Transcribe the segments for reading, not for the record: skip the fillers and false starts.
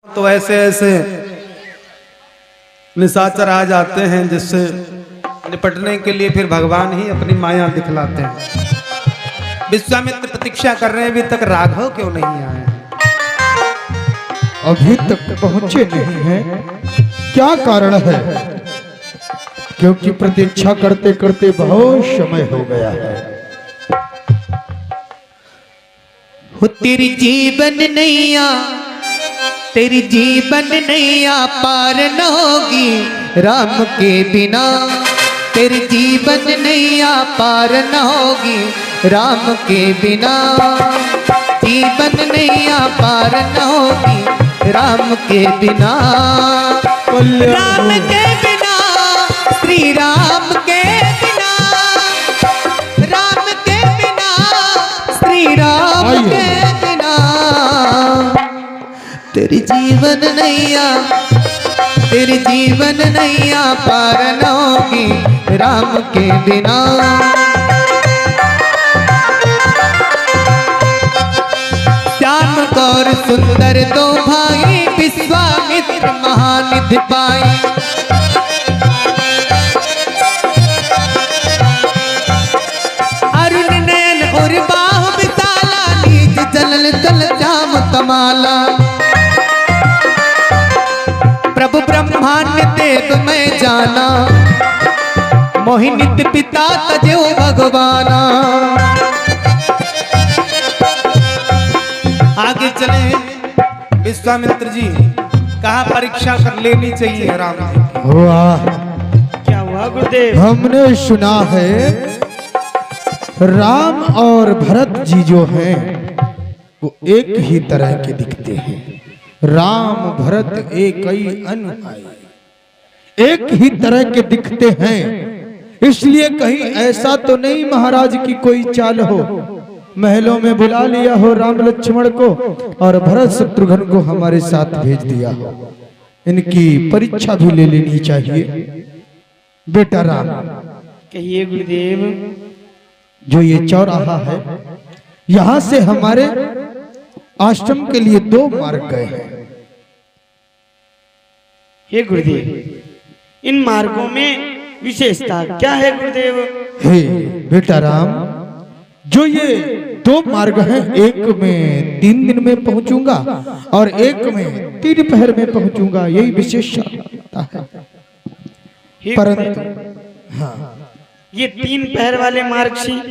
तो ऐसे ऐसे निशाचर आ जाते हैं जिससे निपटने के लिए फिर भगवान ही अपनी माया दिखलाते हैं। विश्वामित्र प्रतीक्षा कर रहे हैं, अभी तक राघव क्यों नहीं आए? अभी तक पहुंचे नहीं हैं। क्या कारण है? क्योंकि प्रतीक्षा करते करते बहुत समय हो गया है। हो तेरी जीवन नैया, तेरी जीवन नैया पार न होगी राम के बिना। तेरी जीवन नैया पार न होगी राम के बिना। जीवन नैया पार न होगी राम के बिना। राम के बिना, श्री राम के बिना, राम के बिना, श्री राम के बिना। तेरी जीवन नैया, तेरी जीवन नैया पार न होगी राम के बिना। श्याम गौर सुंदर दो भाई, विश्वामित्र महानिधि पाई। अरुण नयन और बाहु विशाला, नीच जलल जल जाम कमाला। प्रभु ब्रह्मांड देव मैं जाना, मोहिनित पिता तजो भगवाना। आगे चले विश्वामित्र जी, कहा परीक्षा कर लेनी चाहिए राम जी। हुआ क्या हुआ गुरुदेव? हमने सुना है राम और भरत जी जो हैं वो एक ही तरह के दिखते हैं। राम भरत एक ही अनुयायी, एक ही तरह के दिखते हैं। इसलिए कहीं ऐसा तो नहीं महाराज की कोई चाल हो, महलों में बुला लिया हो राम लक्ष्मण को और भरत शत्रुघ्न को हमारे साथ भेज दिया हो। इनकी परीक्षा भी ले लेनी चाहिए। बेटा राम, कहिए गुरुदेव। जो ये चौराहा है, यहां से हमारे आश्रम के लिए 2 मार्ग गए हैं। हे गुरुदेव, इन मार्गों में विशेषता क्या है गुरुदेव? हे बेटा राम, जो ये 2 मार्ग हैं, एक में 3 दिन में पहुंचूंगा और एक में 3 पहर में पहुंचूंगा, यही विशेषता है। परंतु हाँ, ये 3 पहर वाले मार्ग से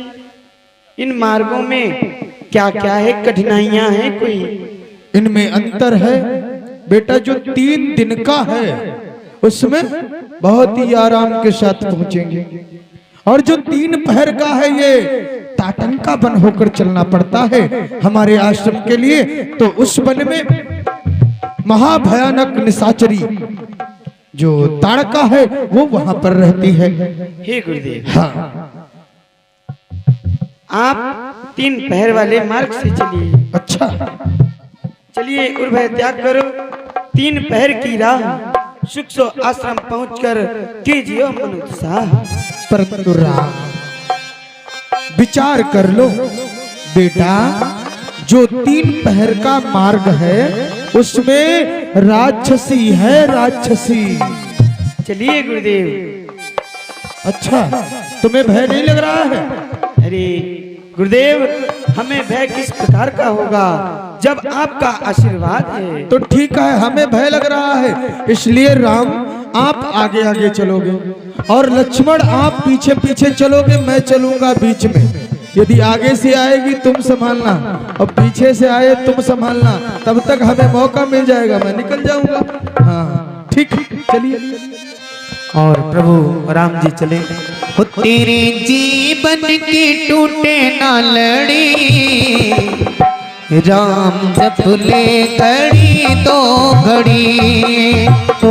इन मार्गों में क्या क्या है, कठिनाइयां हैं कोई? इनमें अंतर है बेटा। जो 3 दिन का है उसमें बहुत ही आराम के साथ पहुंचेंगे, और जो 3 पहर का है ये ताटंका बन होकर चलना पड़ता है हमारे आश्रम के लिए। तो उस वन में महाभयानक निशाचरी जो ताड़का है वो वहां पर रहती है। हे गुरुदेव, हाँ, आप 3 पहर वाले मार्ग से चलिए। अच्छा, चलिए उर्भय त्याग करो। 3 पहर की राह, सुख सो आश्रम पहुंचकर कीजिए मन उत्साह। परंतु राम, विचार कर लो बेटा। जो 3 पहर का मार्ग है उसमें राक्षसी है, राक्षसी। चलिए गुरुदेव। अच्छा, तुम्हें भय नहीं लग रहा है? अरे गुरुदेव, हमें भय किस प्रकार का होगा जब आपका आशीर्वाद है। तो ठीक है, हमें भय लग रहा है, इसलिए राम आप आगे आगे चलोगे और लक्ष्मण आप पीछे पीछे चलोगे, मैं चलूंगा बीच में। यदि आगे से आएगी तुम संभालना और पीछे से आए तुम संभालना, तब तक हमें मौका मिल जाएगा, मैं निकल जाऊंगा। हाँ ठीक, चलिए। और प्रभु राम जी चले। हो तेरे जीवन की टूटे ना लड़ी, राम जप ले घड़ी 2 घड़ी। ओ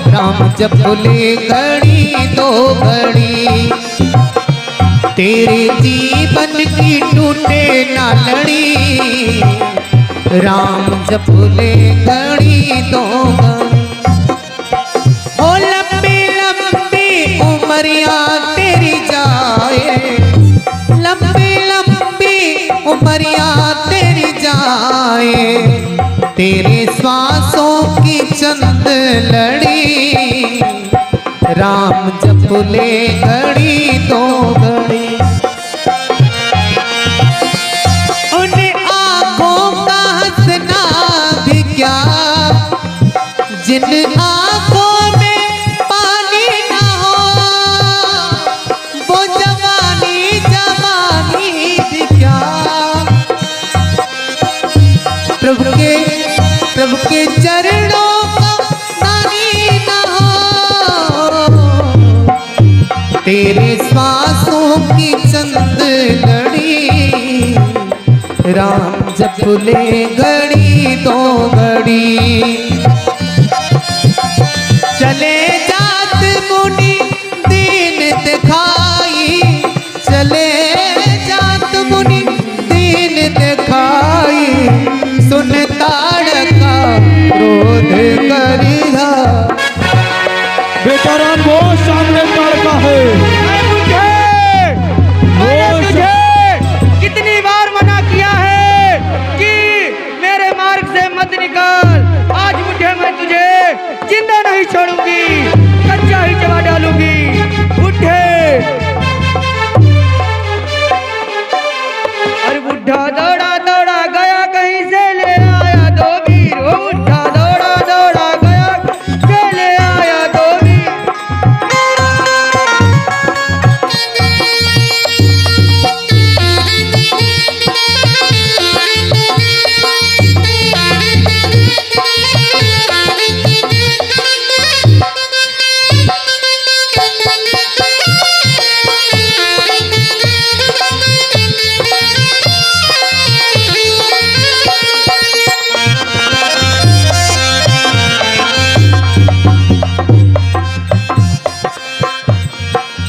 राम जप ले घड़ी 2 घड़ी। तेरे जीवन की टूटे ना लड़ी, राम जप ले घड़ी 2 घड़ी। ओ लंबी लंबी उमरिया तेरी जाए, लंबी लंबी उमरिया तेरी जाए। तेरे श्वासों की चंद लड़ी, राम जप ले घड़ी तो घड़ी। उन आँखों का हंसना भी क्या, जिन आँखों में पानी ना हो, वो जवानी जवानी भी क्या। प्रभु के चरणों का नानी ना हो, तेरे श्वासों की चंद लड़ी, राम जप ले घड़ी तो घड़ी। चले जात मुनि दीन दिखाई, चले जात मुनि दीन दिखाई, सुन ताड़का क्रोध करिहा। बेटा राम वो सामने ताड़का है। कितनी बार मना किया है कि मेरे मार्ग से मत निकल। आज मुझे मैं तुझे जिंदा नहीं छोड़ूंगी, कच्चा ही चबा डालूंगी। बुढ़े अरे बुढ़ा दौड़ा दौड़ा गया कहीं से ले आया दो वीर। ओ बुढ़ा दौड़ा दौड़ा गया से ले आया दो वीर।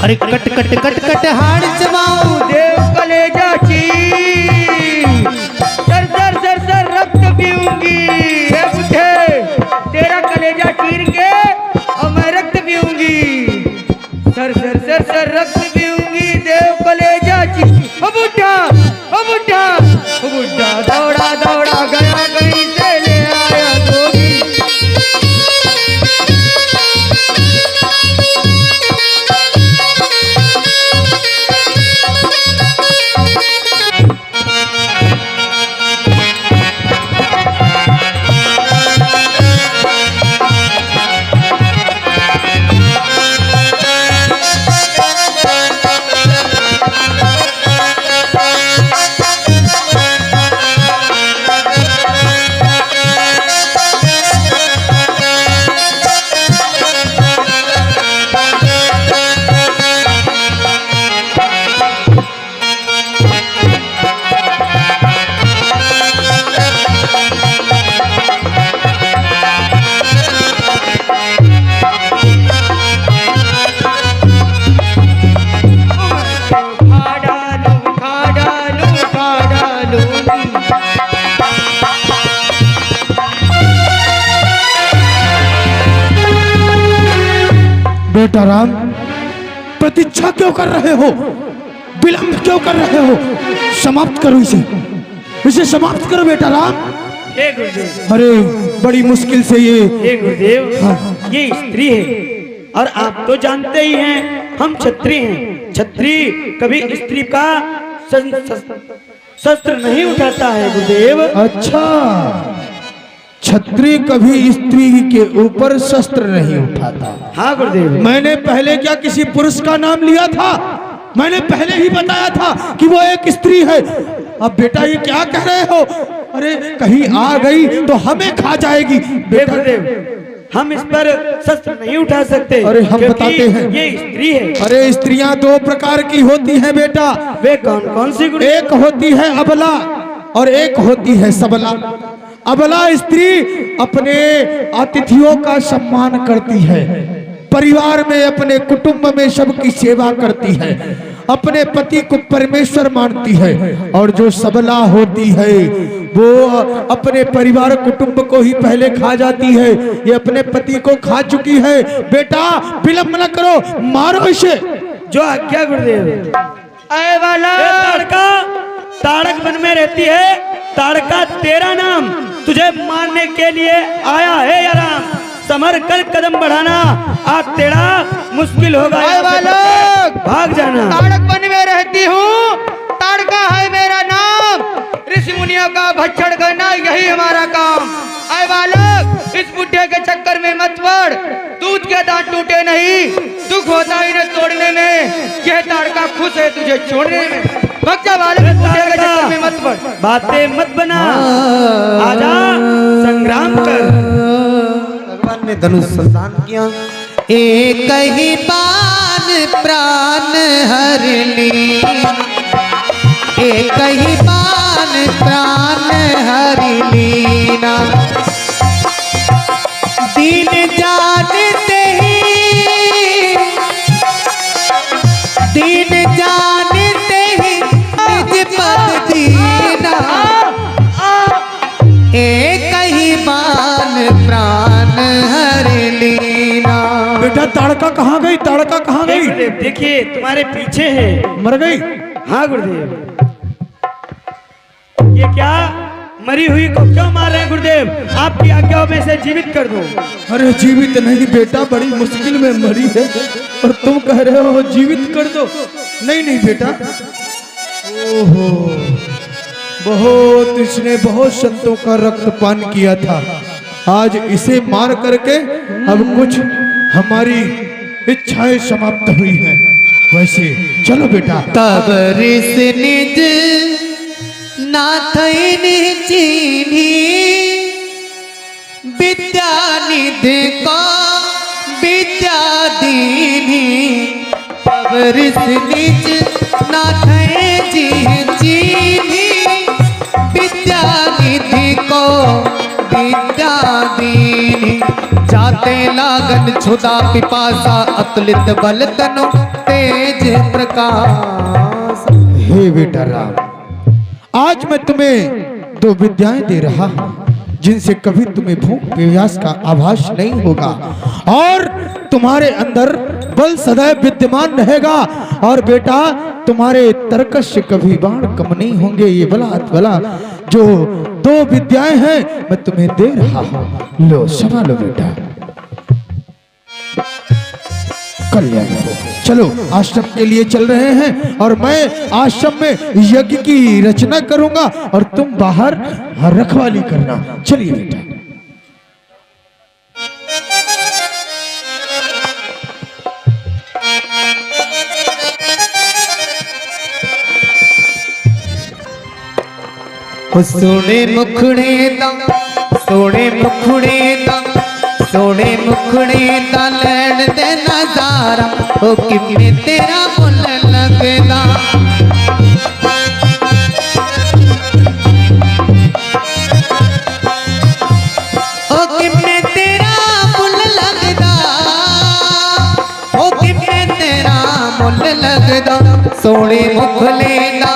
अरे कट कट कट कट हाड़ जमाऊं देव कलेजा चीर, सर सर सर सर रक्त पीऊंगी। हे बुढ़े तेरा कलेजा चीर के और मैं रक्त पीऊंगी। सर सर सर सर रक्त पीऊंगी, देव कलेजा चीर। ओ बुढ़ा ओ बुढ़ा ओ बुढ़ा दौड़ा दौड़ा गया कहीं से ले आया गोगी। बेटा राम प्रतीक्षा क्यों कर रहे हो, विलंब क्यों कर रहे हो? समाप्त करो इसे समाप्त करो बेटा राम। हे गुरुदेव, अरे बड़ी मुश्किल से ये। हे गुरुदेव, ये स्त्री है और आप तो जानते ही हैं हम क्षत्रिय हैं। क्षत्रिय कभी स्त्री का शस्त्र नहीं उठाता है गुरुदेव। अच्छा, क्षत्रिय कभी स्त्री के ऊपर शस्त्र नहीं उठाता। हाँ गुरुदेव। मैंने पहले क्या किसी पुरुष का नाम लिया था? मैंने पहले ही बताया था कि वो एक स्त्री है। अब बेटा ये क्या कह रहे हो? अरे कहीं आ गई तो हमें खा जाएगी। गुरुदेव हम इस पर शस्त्र नहीं उठा सकते। अरे हम बताते हैं, ये स्त्री है। अरे स्त्रियां दो प्रकार की होती हैं बेटा। वे कौन कौन सी गुरुदेव? एक होती है अबला और एक होती है सबला। अबला स्त्री अपने अतिथियों का सम्मान करती है, परिवार में अपने कुटुंब में सबकी सेवा करती है, अपने पति को परमेश्वर मानती है। और जो सबला होती है वो अपने परिवार कुटुंब को ही पहले खा जाती है। ये अपने पति को खा चुकी है। बेटा विलंब न करो, मारो इसे। जो आज्ञा गुरुदेव। आए वाला ताड़का, ताड़क वन में रहती है। ताड़का तेरा नाम, तुझे मारने के लिए आया है या राम। समर कर कदम बढ़ाना, आज तेरा मुश्किल होगा। आए बालक, भाग जाना। ताड़क वन में रहती हूँ, ताड़का है मेरा नाम। ऋषि मुनियों का भक्षण करना यही हमारा काम। आए बालक, इस बुढ़े के चक्कर में मत पड़। दूध के दांत टूटे नहीं, दुख होता इन्हें तोड़ने में। यह ताड़का खुश है तुझे छोड़ने में। भग जा बालक, इस बुढ़े के चक्कर में मत पड़। बातें मत बना, आजा संग्राम कर। भगवान ने धनुष संधान किया। एक ही बाण प्राण हर ली, एक ही बाण प्राण हर लीना। दीन जानते ही, दीन जानते ही निज पद दीना। एक ही बाण प्राण हर लीना। बेटा ताड़का कहाँ गई? ताड़का कहाँ गई? गुरुदेव देखिए तुम्हारे पीछे है। मर गई? हाँ गुरुदेव। ये क्या मरी हुई को क्यों मार रहे हैं गुरुदेव? आपकी आज्ञाओं में से जीवित कर दो। अरे जीवित नहीं बेटा, बड़ी मुश्किल में मरी है और तुम कह रहे हो जीवित कर दो। नहीं नहीं बेटा, ओहो, बहुत इसने बहुत संतों का रक्तपान किया था। आज इसे मार करके अब कुछ हमारी इच्छाएं समाप्त हुई हैं। वैसे चलो बेटा। तब ऋष निज नाथई निचीनी, विद्या निधि को विद्या दीनी। तब ऋष निज नाथई निचीनी, विद्या निधि को विद्या दीनी। जाते लागन क्षुधा पिपासा, अतुलित बल तनु तेज प्रकाश। हे बेटा राम, आज मैं तुम्हें दो विद्याएं दे रहा हूं जिनसे कभी तुम्हें भूख प्यास का आभास नहीं होगा और तुम्हारे अंदर बल सदैव विद्यमान रहेगा। और बेटा तुम्हारे तर्कश से कभी बाण कम नहीं होंगे। ये बला जो दो विद्याएं हैं मैं तुम्हें दे रहा हूं, लो संभालो बेटा। कल्याण हो। चलो आश्रम के लिए चल रहे हैं और मैं आश्रम में यज्ञ की रचना करूंगा और तुम बाहर रखवाली करना। चलिए बेटा। सोने मुखड़े दा, सोने मुखड़े दा, सोने मुखड़े दा लैण दे नजारा। ओ किमें तेरा मुल लगदा, ओ किमें तेरा मुल लगदा, ओ किमें तेरा मुल लगदा। सोने मुखड़े दा,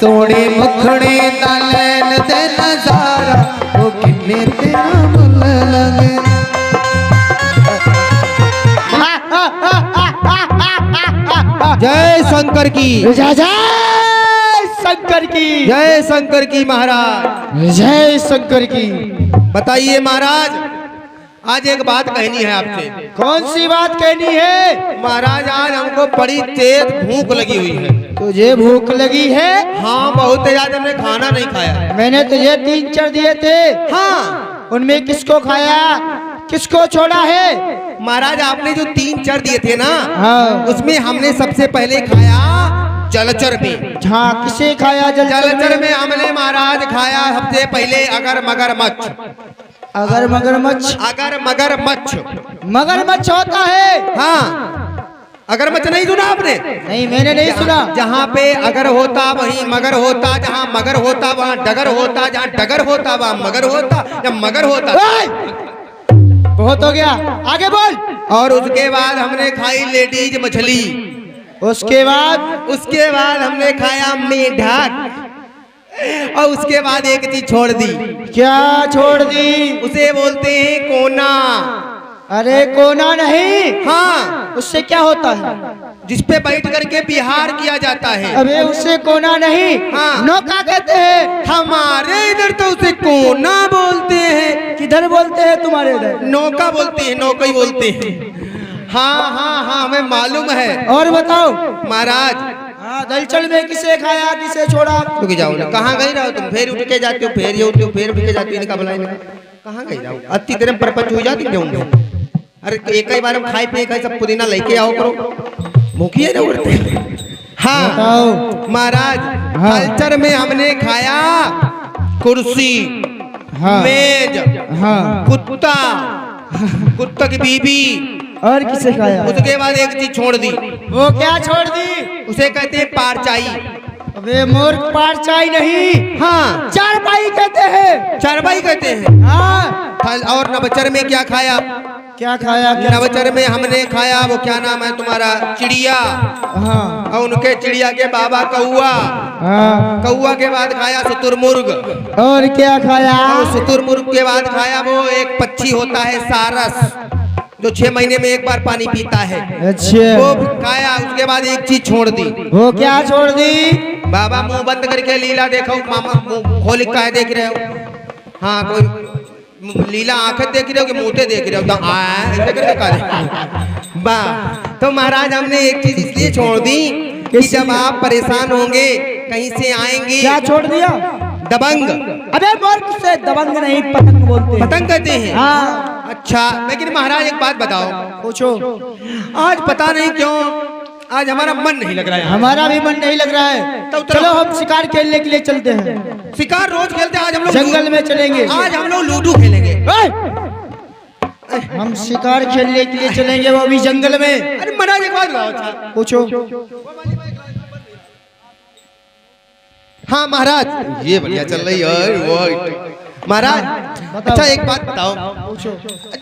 सोने मुखड़े दा लैण दे नजारा। ओ किमें तेरा मुल लगदा। जय शंकर की, जय शंकर की, जय शंकर की महाराज, जय शंकर की। बताइए महाराज, आज एक बात कहनी है आपसे। कौन सी बात कहनी है? महाराज आज हमको बड़ी तेज भूख लगी हुई है। तुझे भूख लगी है? हाँ बहुत तेज, हमने खाना नहीं खाया। मैंने तुझे 3 चर दिए थे। हाँ उनमें किसको खाया, किसको छोड़ा है? महाराज आपने जो 3 चर दिए थे ना, हाँ। उसमें हमने सबसे पहले खाया जलचर में। हाँ, किसे खाया जलचर में हमने महाराज खाया सबसे पहले अगर मगरमच्छ। अगर मगरमच्छ? अगर मगरमच्छ, मगरमच्छ होता है? हाँ अगर मच्छ नहीं सुना आपने? नहीं मैंने नहीं सुना। जहाँ पे अगर होता वहीं मगर होता, जहाँ मगर होता वहाँ डगर होता, जहाँ डगर होता वहाँ मगर होता, जहाँ मगर होता। बहुत हो गया, आगे बोल। और उसके बाद हमने खाई लेडीज मछली। उसके बाद हमने खाया मेढक। और उसके बाद एक चीज छोड़ दी। क्या छोड़ दी? उसे बोलते हैं कोना। अरे कोना नहीं, हाँ उससे क्या होता है? जिसपे बैठ करके बिहार किया जाता है। अबे उसे कोना नहीं, हाँ। नौका कहते हैं। हमारे इधर तो उसे कोना बोलते हैं। किधर बोलते हैं तुम्हारे इधर? नौका बोलते हैं, नौका ही बोलते हैं। हाँ हाँ हाँ, हमें मालूम है। और बताओ महाराज, हाँ, दलचल में किसे खाया किसे छोड़ा? रुक जाओ ना, कहाँ गई रहो तुम? फिर उठ के जाते हो, फिर ये उठते हो, फिर उठ के जाती हो, इनका भला इनका कहाँ गई रहो? अति देर में परपंच हो जाती क्यों? अरे एक ही बार हम खाए पिए खाए सब पुदीना लेके आओ करो, भूखिए ना उड़ते। हाँ बताओ महाराज, हाँ। कल्चर में हमने खाया कुर्सी, हाँ। मेज, हाँ। कुत्ता, कुत्ता की बीबी, और किसे खाया? उसके बाद एक चीज छोड़ दी। वो क्या छोड़ दी? उसे कहते हैं पारचाई। अबे मूर्ख, पारचाई नहीं, हाँ, चारपाई कहते हैं। चारपाई कहते हैं। हाँ। और नवचर में क्या खाया? क्या खाया? नवचर में हमने खाया वो क्या नाम है तुम्हारा, चिड़िया। हाँ। और उनके चिड़िया के बाबा कौआ। हाँ। कौआ के बाद खाया शुतुरमुर्ग। और क्या खाया? और शुतुरमुर्ग के बाद खाया वो एक पक्षी होता है सारस, जो 6 महीने में एक बार पानी पीता है, अच्छा, वो खाया। उसके बाद एक चीज छोड़ दी। वो क्या छोड़ दी? बाबा मुंह बंद करके लीला देखो, मामा मुंह खोल का है देख रहे हो? हाँ, कोई लीला आंखें देख रहे हो कि मुंहते देख रहे हो? तो ऐसे करके कर बा। तो महाराज हमने एक चीज इसलिए छोड़ दी कि जब आप परेशान होंगे, कहीं से आएंगे। क्या छोड़ दिया? दबंग। अबे मूर्ख, से दबंग नहीं पतंग बोलते हैं। पतंग कहते हैं। हाँ। अच्छा, लेकिन महाराज एक बात बताओ, पूछो। आज पता नहीं क्यों आज हमारा मन नहीं लग रहा है। हमारा भी मन नहीं लग रहा है। तो चलो हम शिकार खेलने के लिए चलते हैं। शिकार रोज खेलते हैं, आज हम लोग जंगल में चलेंगे। आज हम लोग लूडो खेलेंगे। हम शिकार खेलने के लिए चलेंगे, वो भी जंगल में। अरे महाराज एक बात बताओ। अच्छा पूछो। हाँ महाराज, ये बढ़िया चल रही है महाराज। अच्छा एक बात बताओ, पूछो।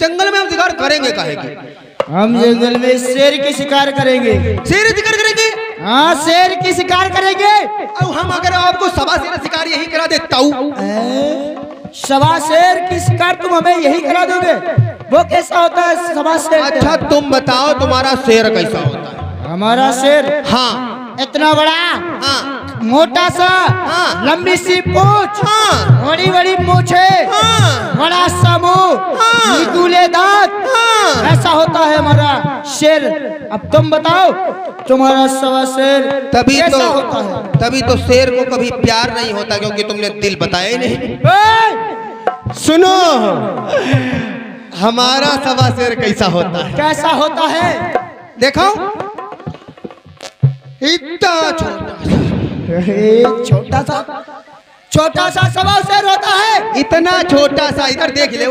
जंगल में हम शिकार करेंगे काहे की? हम जंगल में शेर की शिकार करेंगे। शेर शिकार करेंगे? हाँ, शेर की शिकार करेंगे। अब हम अगर आपको सवा शेर शिकार यही करा देता हूँ, सवा शेर की शिकार तुम हमें यही करा दोगे? वो कैसा होता है सवा शेर? अच्छा तुम बताओ तुम्हारा शेर कैसा होता है? हमारा शेर हाँ इतना बड़ा, हाँ मोटा सा, हाँ। लंबी सी पूंछ, हाँ। बड़ी बड़ी मूछे, हाँ। बड़ा सा मुंह, हाँ। निकूले दांत, हाँ। ऐसा होता है हमारा शेर। अब तुम बताओ तुम्हारा सवा शेर तभी कैसा तो होता है? तभी तो शेर को कभी प्यार नहीं होता, क्योंकि तुमने दिल बताया ही नहीं। ए! सुनो, हमारा सवा शेर कैसा होता है? कैसा होता है? देखो, इतना छोटा सा सवा शेर होता है। इतना छोटा सा, इधर देख लो,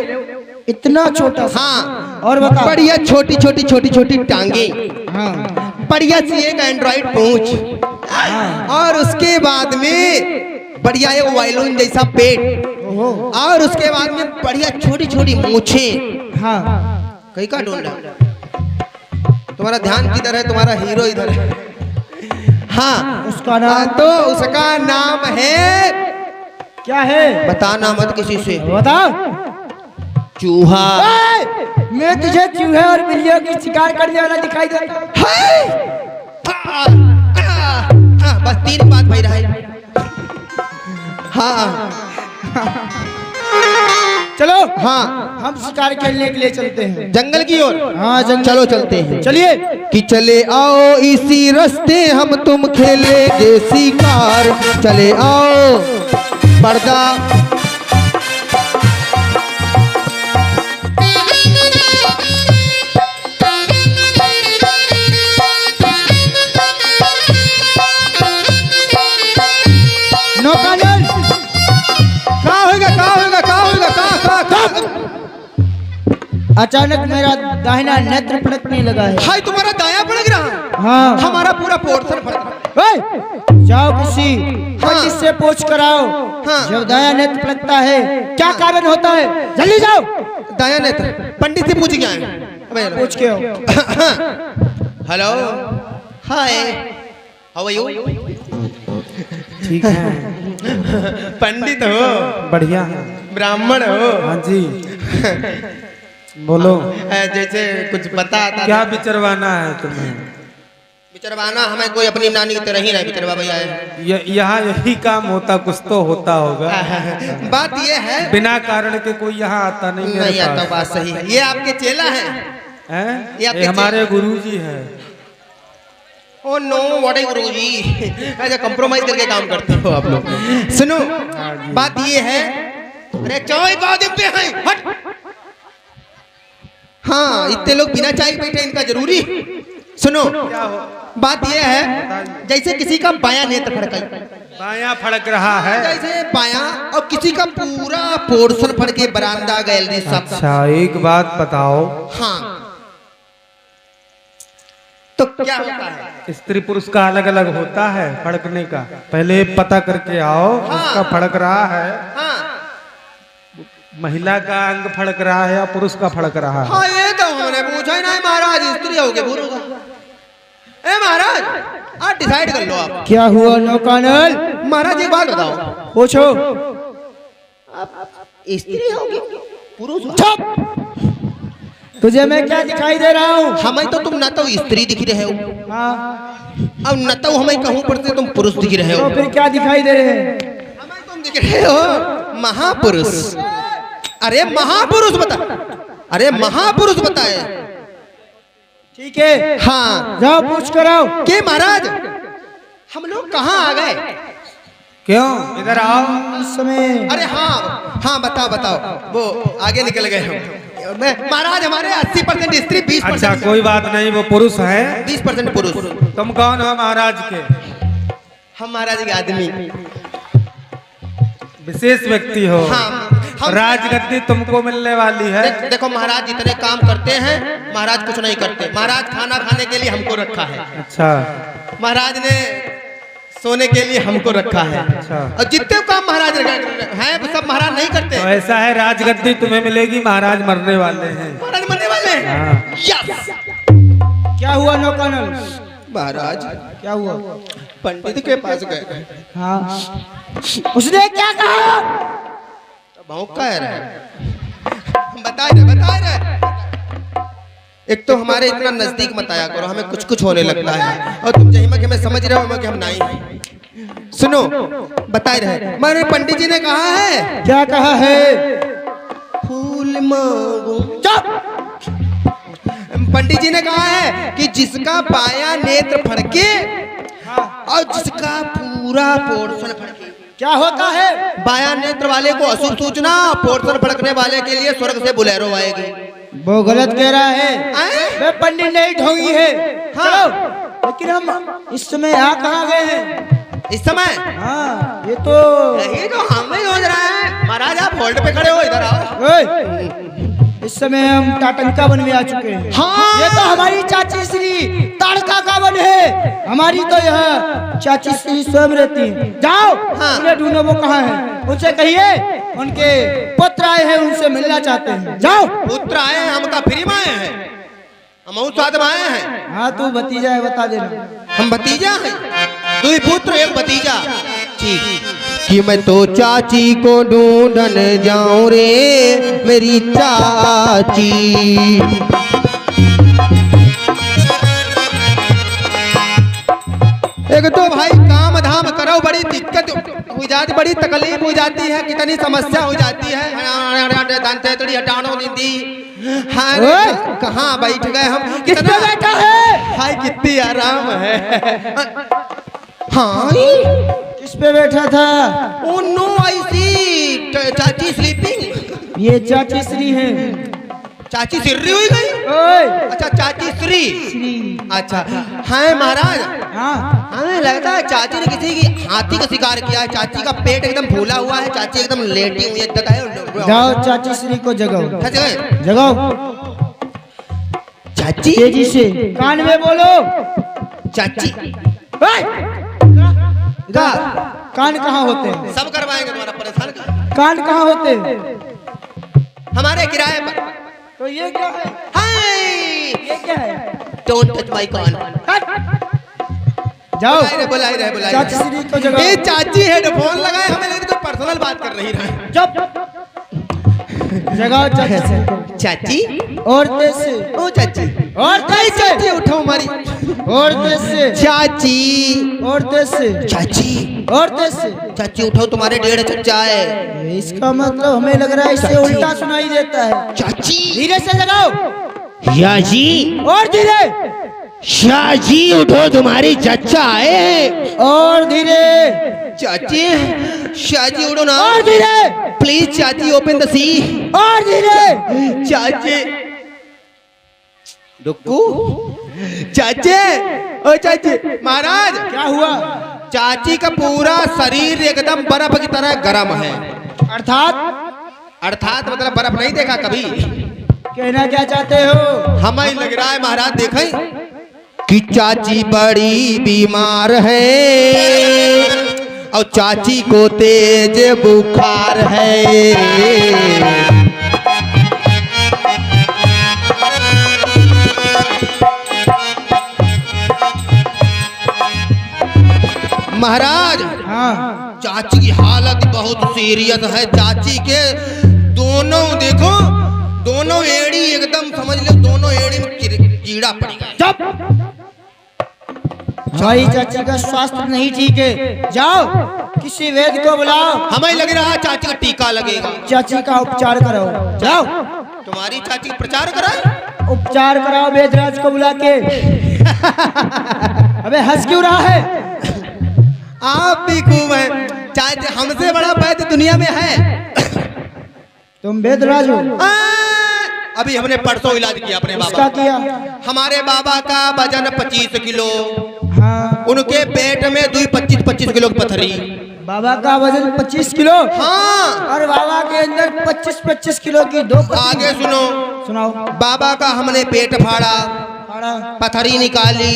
इतना छोटा सा। हाँ। और बता। बढ़िया छोटी छोटी छोटी छोटी टांगे, हाँ। बढ़िया सी एक एंड्रॉइड पूंछ, और उसके बाद में बढ़िया एक वायलिन जैसा पेट, और उसके बाद में बढ़िया छोटी छोटी मूछे। हाँ। कहीं का ढूंढना? तुम्हारा ध्यान किधर है? तुम्हारा हीरो इधर है। हाँ, उसका नाम? तो उसका नाम है, क्या है? बताना मत किसी से। बता। चूहा। मैं तुझे चूहे और बिल्लियों की शिकार करने वाला दिखाई देता। बस 3 बात भाई रहा। हाँ चलो। हाँ, हम शिकार खेलने के लिए चलते हैं जंगल की ओर। हाँ, जंगल। चलो चलते हैं। चलिए। कि चले आओ इसी रास्ते हम तुम खेलेंगे शिकार, चले आओ पर्दा। नौकानल, कहाँ होगा कहाँ होगा कहाँ होगा कहाँ कहाँ कहाँ? अचानक मेरा दाहिना नेत्र पलटने लगा है। हाय, तुम्हारा दाया पलक रहा है। हाँ। हमारा पूरा पोर्शन फट रहा है। जाओ किसी पंडित से पूछ कर आओ। हाँ। जब दाया नेत्र पलटता है क्या कारण होता है? जल्दी जाओ। दाया नेत्र पंडित से पूछ के आए। पूछ के आओ। Hello, hi, how are you? ठीक है, पंडित हो? बढ़िया। ब्राह्मण हो? हाँ जी, बोलो। जैसे कुछ पता आता क्या विचरवाना है तुम्हें? विचरवाना हमें कोई अपनी नानी की तरह ही नहीं विचरवा भैया है। यहाँ यही काम होता, कुछ तो होता होगा। बात ये है बिना कारण के कोई यहाँ आता नहीं मेरे नहीं आता, पास। बात सही है। ये आपके चेला है? हैं? ये आपके ये हमारे गुरुजी हैं। ओ नो व्हाट गुरुजी, ऐसा कंप्रोमाइज करके काम करते हो आप लोग। सुनो बात ये है, अरे चाय बाद पे है हट। हाँ इतने लोग बिना चाय बैठे, इनका जरूरी। सुनो बात ये है, जैसे किसी का बायां नेत्र फड़का, बायां फड़क रहा है, जैसे बायां, और किसी का पूरा पोर्शन फड़के, बरामदा गैलरी सब। अच्छा एक बात बताओ, हाँ तो क्या होता है? स्त्री पुरुष का अलग अलग होता है फड़कने का? पहले पता करके आओ। हाँ। उसका फड़क रहा है, हाँ महिला का अंग फड़क रहा है या पुरुष का फड़क रहा है? हाँ ये तो हमने पूछा ही नहीं महाराज, स्त्री हो गए पुरुष। ए महाराज आप डिसाइड कर लो आप। क्या हुआ नौकानल? महाराज एक बात बताओ, पूछो। स्त्री होगी पुरुष? चुप! तुझे मैं क्या दिखाई दे रहा हूँ? हमें तो तुम न तो स्त्री दिख रहे हो, हाँ, अब न तो हमें कहूँ पड़ते तुम पुरुष दिख रहे हो। तो फिर क्या दिखाई दे रहे हैं? हमें तुम दिख रहे हो महापुरुष। अरे महापुरुष बता, अरे महापुरुष बताए। ठीक है, हाँ जाओ पूछ कर आओ। के महाराज हम लोग कहाँ आ गए? क्यों? इधर आओ। उस समय अरे हाँ हाँ बताओ बताओ, वो आगे निकल गए हम। मैं महाराज हमारे 80% स्त्री, 20% अच्छा कोई बात नहीं, वो पुरुष है। 20% पुरुष। तुम कौन हो महाराज के? हम महाराज के आदमी, विशेष व्यक्ति हो। हाँ, हम राजगद्दी तुमको मिलने वाली है। देखो महाराज जितने काम करते हैं महाराज कुछ नहीं करते। महाराज खाना खाने के लिए हमको रखा है, अच्छा महाराज ने सोने के लिए हमको रखा है, अच्छा। और जितने काम महाराज हैं वो सब महाराज नहीं करते। तो ऐसा है, राजगद्दी तुम्हें मिलेगी, महाराज मरने वाले हैं। महाराज मरने वाले हैं। हाँ। यस। क्या हुआ नौकानल? महाराज क्या हुआ? पंडित के पास गए, हाँ, उसने क्या कहा? भौंका है रे। बता रहे एक तो हमारे इतना नजदीक मत आया करो, हमें कुछ कुछ होने लगता है, और तुम जही में हमें समझ रहे हो कि हम नहीं हैं। सुनो बता रहे, मेरे पंडित जी ने कहा है। क्या कहा है? फूल मांगो। चुप! पंडित जी ने कहा है कि जिसका बायां नेत्र फड़के और जिसका पूरा पोर्शन फड़के। क्या होता है? बायां नेत्र वाले को अशुभ सूचना, पोर्शन फड़कने वाले के लिए स्वर्ग से बुलेरो आएगी। वो गलत कह रहा है। वे पंडित नहीं ढोंगी है। हाँ। चलो, लेकिन हम इस समय आ कहाँ गए हैं? इस समय हाँ, ये तो यही तो हमें हो रहा है। महाराज आप होल्ड पे खड़े हो, इधर आओ। ओए, इस समय हम टाटंका वन में आ चुके हैं। हाँ। ये तो हमारी चाची श्री ताड़का का वन है। हमारी तो यह चाची श्री स्वयं रहती है। जाओ, हाँ। उन्हें ढूंढो, वो कहाँ है? उनसे कहिए उनके पुत्र आए हैं, उनसे मिलना चाहते हैं। जाओ। पुत्र आए हैं, हम का फ्री में आए हैं, हम साथ में आए हैं। हाँ, तू भतीजा है, बता देना। हम भतीजा हैं, तू ही पुत्र एक भतीजा। ठीक कि मैं तो चाची को ढूंढन जाऊं रे मेरी चाची। एक तो भाई काम धाम करो, बड़ी दिक्कत हो जाती, बड़ी तकलीफ हो जाती है, कितनी समस्या हो जाती है। हटानो दीदी, हाँ कहाँ बैठ गए हम? कितना बैठा है? हाय कितनी आराम है। हाँ किस पे बैठा था? ओ नो आई सी, चाची स्लीपिंग। ये चाची श्री है। चाची सिर्री हुई गई? ओए, अच्छा चाची श्री। श्री। अच्छा हाँ महाराज, हाँ, हमें लगता है चाची ने किसी की हाथी का शिकार किया है। चाची का पेट एकदम फूला हुआ है, चाची एकदम लेटी हुई है। जाओ चाची श्री को जगाओ। जगाओ चाची, तेजी से कान में बोलो। चाची इधर कान कहाँ होते हैं? सब करवाएंगे, तुम्हारा परेशान कर। कान कहाँ होते हैं? हमारे किराए पर। तो ये क्या है? हाय ये क्या है? डोंट टच माय कान। जाओ, बुला रहे चाची श्री को जगाओ। ये चाची हेडफोन लगाए, हमें लगे तो पर्सनल बात कर रही है। जब जगाओ चाची से। चाची और तेज से। ओ चाची और तेज से। चाची उठाओ हमारी। और तेज से। चाची और तेज से। चाची और तेज से। चाची उठाओ, तुम्हारे डेढ़ चच्चा है। इसका मतलब हमें लग रहा है इससे चाची। उल्टा सुनाई देता है। चाची धीरे से जगाओ। शाहजी और धीरे। शाहजी उठो, तुम्हारी चच्चा है। और धीरे। चाची शाहजी उठो ना। और धीरे। प्लीज चाची ओपन द सी। और धीरे। चाची डुक्कू चाची, ओ चाची महाराज क्या हुआ? चाची का पूरा शरीर एकदम बर्फ की तरह गर्म है। अर्थात मतलब बर्फ नहीं देखा कभी। कहना क्या चाहते हो? हमें लग रहा है महाराज देखें कि चाची बड़ी बीमार है और चाची को तेज बुखार है। महाराज हाँ। चाची की हालत बहुत सीरियस है। चाची के दोनों देखो, दोनों एड़ी एकदम समझ लो, दोनों एड़ी में कीड़ा पड़ गया। भाई चाची का स्वास्थ्य नहीं ठीक है, जाओ किसी वैद्य को बुलाओ। हमें लग रहा है चाची का टीका लगेगा। चाची का उपचार कराओ, जाओ। तुम्हारी चाची का प्रचार कराए? उपचार कराओ वेदराज को बुला के। अबे हंस क्यों रहा है? आप भी खूब हैं चाची, हमसे बड़ा वैद्य दुनिया में है। तुम वेदराज हो? अभी हमने परसों इलाज किया अपने बाबा उसका किया? हमारे बाबा का वजन 25 किलो। हाँ। उनके पेट में 25 किलो की पथरी। बाबा का वजन 25 किलो? हाँ। और बाबा के अंदर 25 किलो की दो पथरी। आगे सुनो, सुनाओ। बाबा का हमने पेट फाड़ा, पथरी निकाल ली,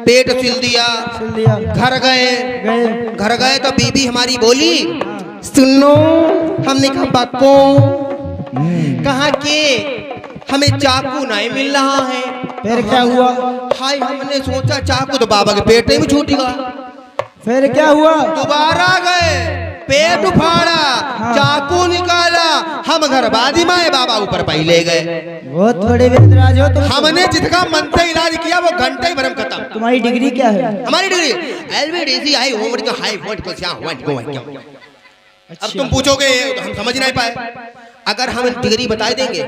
पेट सिल दिया। घर गए तो बीबी हमारी बोली, सुनो। हमने कहा बाको, कहा के हमें चाकू नहीं मिल रहा है। फिर क्या हुआ? हाय, हमने सोचा चाकू तो बाबा के पेट में छूटेगा। फिर क्या हुआ? दोबारा गए, पेट उफाड़ा, चाकू निकाला। हम घर बादी माए, बाबा ऊपर पहले गए। बहुत बड़े वेदराज हो तुम। हमने जिसका मन से इलाज किया वो घंटे ही भर में खत्म। तुम्हारी डिग्री क्या है? हमारी डिग्री एलवीडीसी आई उम्र का हाई वोट को क्या हुआ। अब तुम पूछोगे तो हम समझ नहीं पाए। अगर हम डिग्री बता देंगे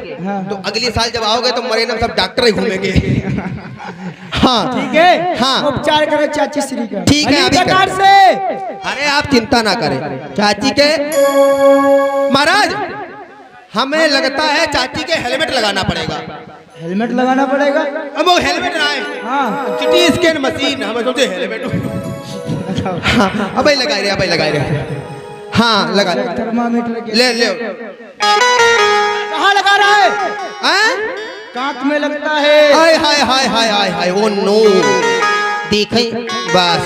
तो अगले साल जब आओगे तो मरे ना सब डॉक्टर ही घूमेंगे। हाँ ठीक है। हाँ, उपचार करो चाची श्री का। ठीक है, अभी प्रकार से। अरे आप चिंता ना करें चाची के। महाराज हमें लगता है चाची के हेलमेट लगाना पड़ेगा। हेलमेट लगाना पड़ेगा? अब वो हेलमेट ना है, हाँ। सिटी स्कैन मशीन, हमें सोचे हेलमेट। हाँ, अब लगा रहे। हाँ लगा ले। थर्मामीटर के ले कहाँ लगा रहा है? कांख में लगता है। हाय हाय हाय हाय हाय हाय, ओ नो। देखें, बस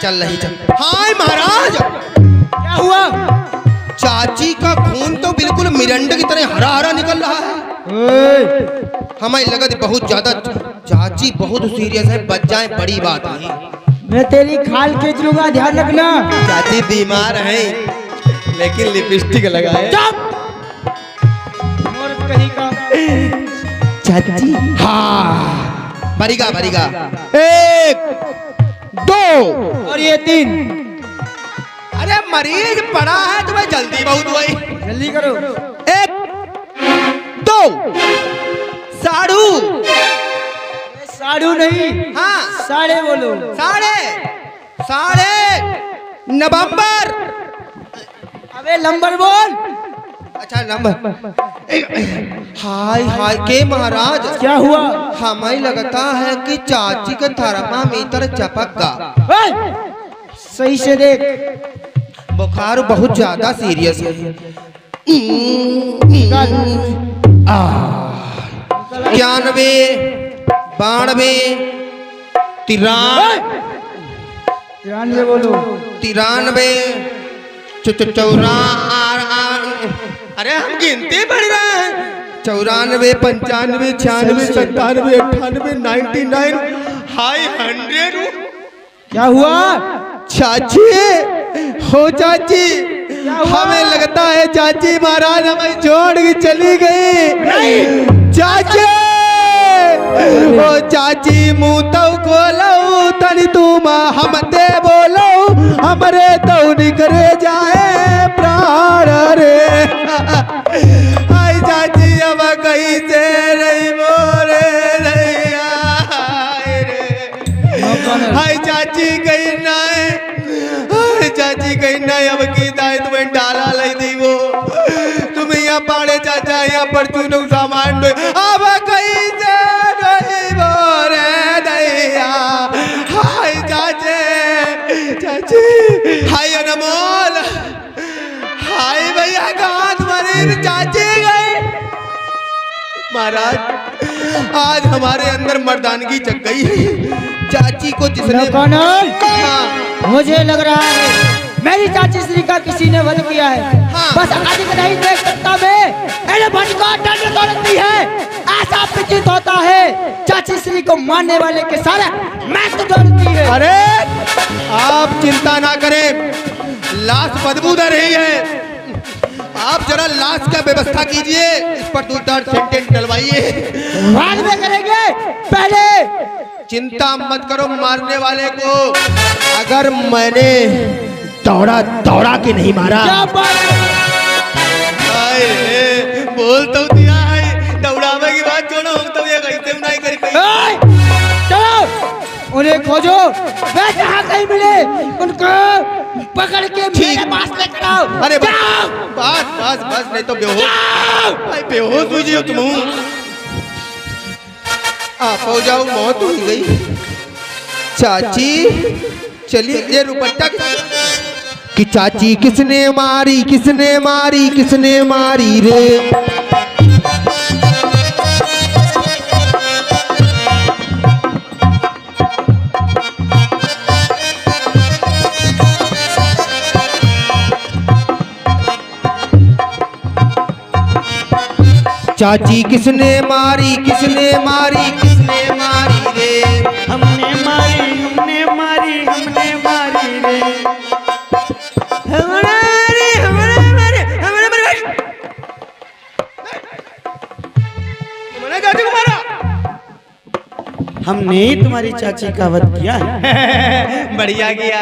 चल रही चल। हाय महाराज, क्या हुआ? चाची का खून तो बिल्कुल मिरंडा की तरह हरा हरा निकल रहा है। हमें लगा बहुत ज्यादा चाची बहुत सीरियस है, बच जाए बड़ी बात नहीं। मैं तेरी खाल खींच लूंगा, ध्यान रखना। चाची बीमार है लेकिन लिपस्टिक लगाए। कहीं का चाची हाँ, भरीगा 1 2 और ये 3। अरे मरीज पड़ा है तुम्हें जल्दी बहुत हुई, जल्दी करो। 1 2 साड़ू। साड़ू नहीं, हाँ साढ़े बोलो। साढ़े नवंबर। अबे नंबर बोल। अच्छा नंबर। हाय हाय के महाराज, क्या हुआ? हमें लगता है कि चाची का थर्मामीटर चपक गया। सही से देख। बुखार बहुत ज्यादा सीरियस है। 91 92 93 बोलो। 93 अरे हम गिनते बढ़ रहे हैं। 94 95 96 97 98 99 हाय 100। क्या हुआ? चाची हो चाची, हमें लगता है चाची महाराज हमें छोड़ के चली गई। चाची ओ चाची मुंह तो खोलो तनी तुम हम दे बोलो हमरे तो निकरे जाए प्राण रे। आई चाची अब कहीं से नहीं बोले नहीं आए रे। हाय चाची कहीं ना चाची कहीं ना अब की दाई तुम्हें डाला ले दी वो तुम यहाँ पाड़े चाचा यहाँ पर तू सामान दो अब कहीं से नहीं बोले दैया। हाय चाचे चाची हाय अनमोल हाय भैया कहाँ तुम्हारी चाची गई। महाराज आज हमारे अंदर मर्दानगी जग गई है। चाची को जिसने मुझे लग रहा है मेरी चाची श्री का किसी ने वध किया है। हाँ। बस अधिक नहीं देख सकता मैं भटका दंड दौड़ती है ऐसा प्रतीत होता है। चाची श्री को मारने वाले के सारे मैं तो दौड़ती है। अरे आप चिंता ना करें लाश बदबूदार रही है। आप जरा लाश का व्यवस्था कीजिए इस पर 2-4 सेंटेंस डलवाइए बाद में करेंगे पहले चिंता मत करो मारने वाले को अगर मैंने दौड़ा के नहीं मारा क्या बात बोल तो दिया है दौड़ावे की बात छोड़ो हम तो ये कैसे नहीं करी चलो उन्हें खोजो वे जहाँ कहीं मिले उनको पकड़ के मेरे पास लेकर आओ। अरे बस नहीं तो बेहोश हुई जी तुम आप हो जाओ मौत हो गई। चाची चलिए ये रुपट्टा कि चाची किसने मारी रे। चाची किसने मारी रे। हमने मारी रे हमने ही तुम्हारी चाची का वध किया है। बढ़िया किया।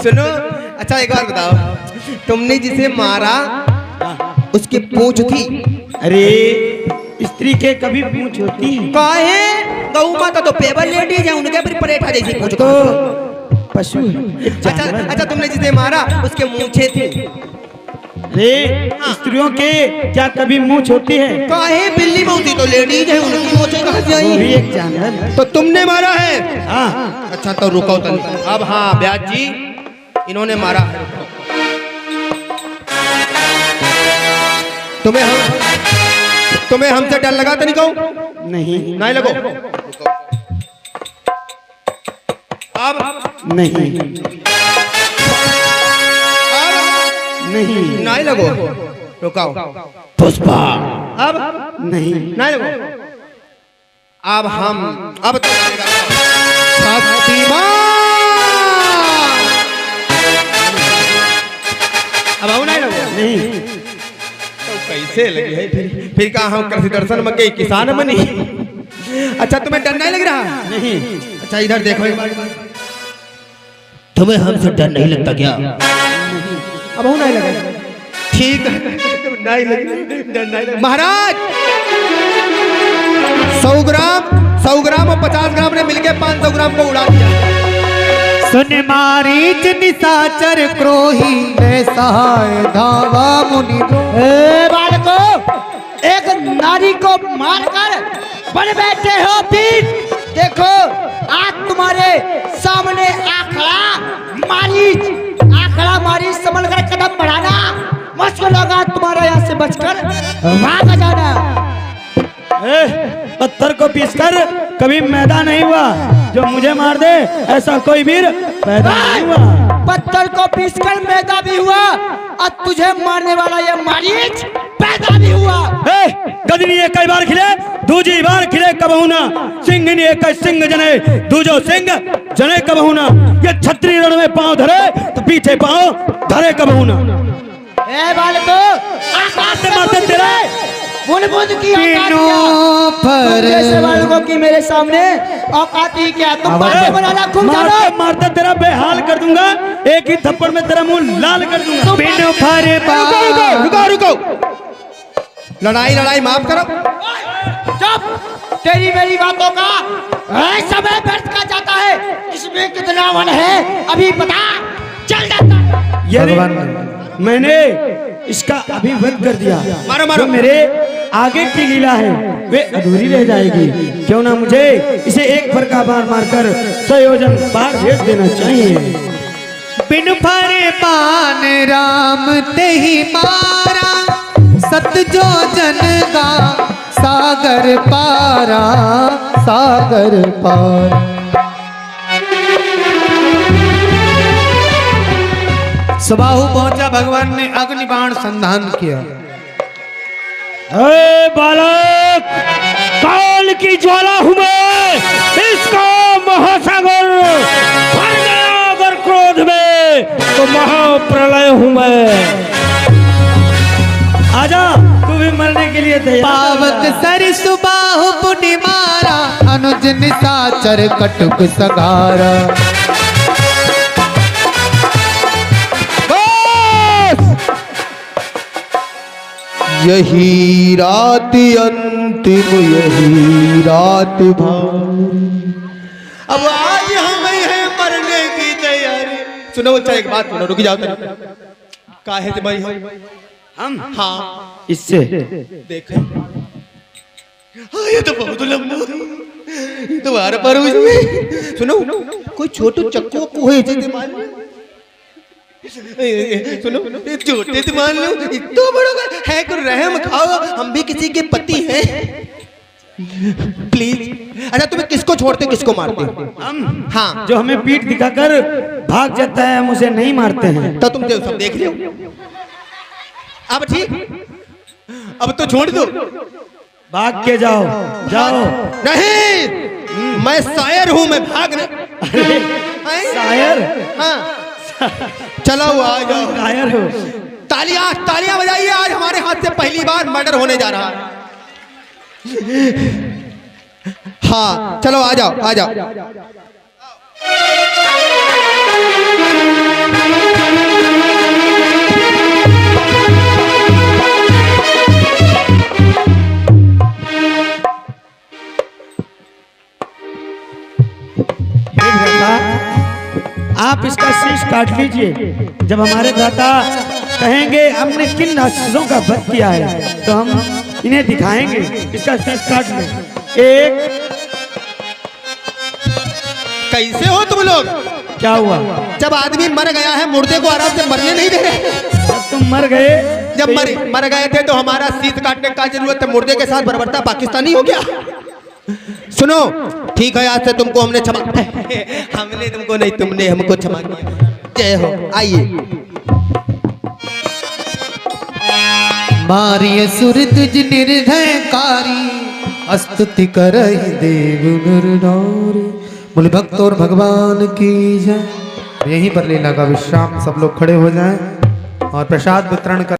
सुनो अच्छा एक बार बताओ तुमने जिसे मारा उसकी पूंछ थी। अरे स्त्री के कभी पूंछ होती है? काहे गौ माता तो पेवर लेडीज है उनके फिर परेठा जैसी पूंछ तो पशु है। अच्छा तुमने जिसे मारा उसके मूंछें थी। अरे स्त्रियों के क्या कभी मूंछ होती है? काहे बिल्ली मौती तो लेडीज है उनकी मूंछें कहाँ से आई? वो भी एक जानवर है। तो तुमने मारा है? हाँ। अच्छा तो रुको अब हाँ ब्याज जी इन्होंने मारा है। तुम्हें हमसे डर लगा तो नहीं कहूं? नहीं लगो अब नहीं नहीं लगो रुकाओ पुष्पा अब नहीं लगो अब हम अब तो शक्तिमान अब नहीं लगो नहीं कैसे लगे है फिर कहा हम कृषि दर्शन में गए किसान बनी। अच्छा तुम्हें डर नहीं लग रहा? नहीं। अच्छा इधर देखो एक बार तुम्हें हमसे डर नहीं लगता क्या? अब नहीं लगा ठीक नहीं लगा। महाराज 100 ग्राम और 50 ग्राम ने मिलकर 500 ग्राम को उड़ा दिया। सुन मारीच निशाचर क्रोही सहाय धावा मुनि। बालको एक नारी को मारकर बन बैठे हो पीर। देखो आज तुम्हारे सामने आखड़ा मारीच संभल कर कदम बढ़ाना मुझको लगा तुम्हारा यहाँ से बचकर भाग जाना। पत्थर को पीसकर कभी मैदान नहीं हुआ जो मुझे मार दे ऐसा कोई वीर पैदा नहीं हुआ। पत्थर को पीसकर मैदा भी हुआ और तुझे मारने वाला ये मारीच पैदा भी हुआ। गदनी एक बार खिले दूजी बार खिले कबहू ना सिंह ने एक सिंह जने दूजो सिंह जने कबहू ना। ये छत्री रण में पांव धरे तो पीछे पांव धरे कबहू ना। ए बालको आकाश से मारते तेरे बुन की पर जैसे बालकों की मेरे सामने औकाती क्या तुम बातें बनाना खूब जानो। मारते तेरा बेहाल कर दूंगा, एक ही थप्पड़ में तेरा मुंह लाल कर दूंगा। बिनु भरे रुको रुको, लड़ाई माफ करो। चुप, तेरी मेरी बातों का समय व्यर्थ का जाता है। इसमें कितना वन है अभी पता चल जाता। भगवान मैंने इसका अभी वध कर दिया। मारो मारो। जो मेरे आगे की लीला है वे अधूरी रह जाएगी। क्यों ना मुझे इसे एक फरका बार मारकर संयोजन बाहर भेज देना चाहिए। बिन भरे पान राम ते ही मारा, सत जो जन का सागर पारा, सागर पारा। सुबाहु पहुंचा, भगवान ने अग्नि बाण संधान किया। अरे बालक, काल की ज्वाला हूं मैं, इसका महासागर भर गया अगर क्रोध में तो महाप्रलय हूं मैं। आजा, तू भी मरने के लिए तैयार। पावक सर सुबाहु पुनि मारा, अनुज निशाचर कटुक सगारा। यही रात अंतिम, यही रात भारी। अब आज हमें है मरने की तैयारी। सुनो बच्चा, एक बात सुनो, रुक जाओ। काहे से भाई हम? हाँ, इससे देखे हाँ, ये तो बहुत लंबा है, ये तो बार बार सुनो, कोई छोटू चक्कू को है जैसे मान लो। सुनो, छोटे से मान लो, इतना बड़ा है, कर रहम खाओ, हम भी किसी के पति हैं, प्लीज। अच्छा, तुम्हें किसको छोड़ते किसको मारते? हम। हाँ, जो हमें पीठ दिखाकर भाग जाता है हम उसे नहीं मारते हैं। तो तुम सब देख रहे हो। अब ठीक, अब तो छोड़ दो, भाग के जाओ जाओ। नहीं, मैं शायर हूं, मैं भाग नहीं। शायर? हाँ, चलो आ जाओ। शायर हो? तालियां बजाइए, आज हमारे हाथ से पहली बार मर्डर होने जा रहा है। हाँ, चलो आ जाओ आ जाओ। आप इसका शीश काट लीजिए। जब हमारे दाता कहेंगे हमने किन राक्षसों का वध किया है तो हम इन्हें दिखाएंगे। इसका शीश काट लें। एक। कैसे हो तुम लोग? क्या हुआ? जब आदमी मर गया है, मुर्दे को आराम से मरने नहीं दे रहे। जब तुम मर गए, जब मर गए थे तो हमारा शीश काटने का जरूरत है। मुर्दे के साथ बर्बरता पाकिस्तानी हो गया। सुनो, ठीक है, आज से तुमको हमने क्षमा हमने तुमको नहीं, तुमने हमको क्षमा किया। जय हो। आइए। मारिय सुर तुझ निर्धयकारी, स्तुति करहि देव नर नारी। बोले भक्त और भगवान की जय। यहीं पर लीला का विश्राम। सब लोग खड़े हो जाएं और प्रसाद वितरण कर